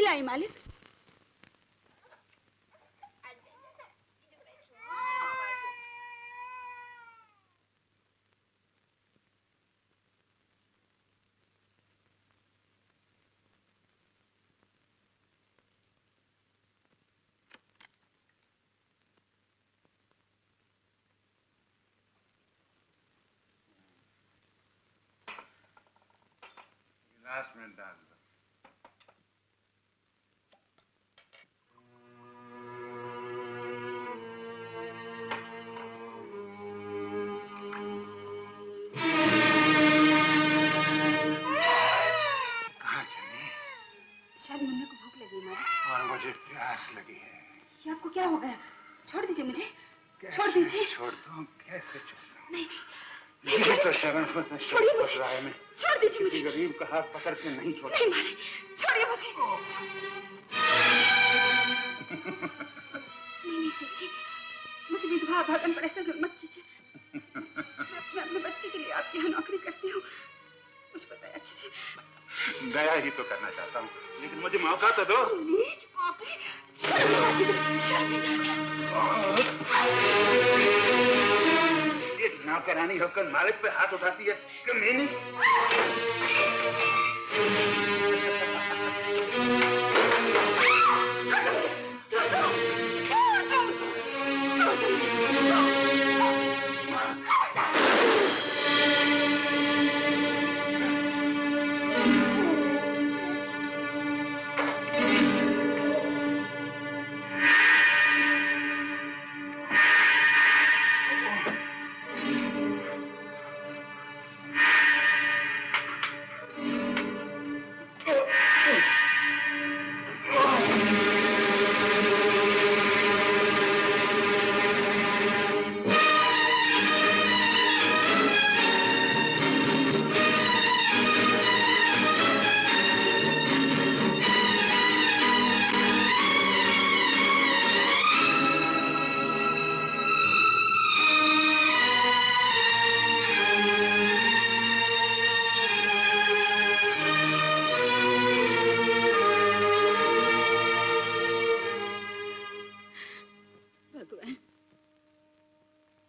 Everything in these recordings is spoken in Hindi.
आई मालिक। गिलास में डाल दो। कहाँ चले? शायद मुन्ने को भूख लगी मालिक। और मुझे प्यास लगी है। ये आपको क्या हो गया? छोड़ दीजिए मुझे। छोड़ दीजिए। छोड़ दूं? कैसे छोड़ दूं? नहीं ये तो शरण छोड़िए मुझे। छोड़ दीजिए मुझे। गरीब का हाथ पकड़ के नहीं छोड़। नहीं मालिक, छोड़िए मुझे। नहीं सेठ जी, मुझे विधवा भागन पर ऐसा जुल्म मत कीजिए। मैं अपने बच्चे के लिए आपके यहाँ नौकरी करती हूँ, मुझ पर दया कीजिए। दया ही तो करना चाहता हूँ, लेकिन मुझे मौका तो दो। नीच पापी, ये नौकरानी होकर मालिक पे हाथ उठाती है, कमीनी।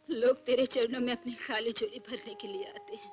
लोग तेरे चरणों में अपनी खाली झोली भरने के लिए आते हैं,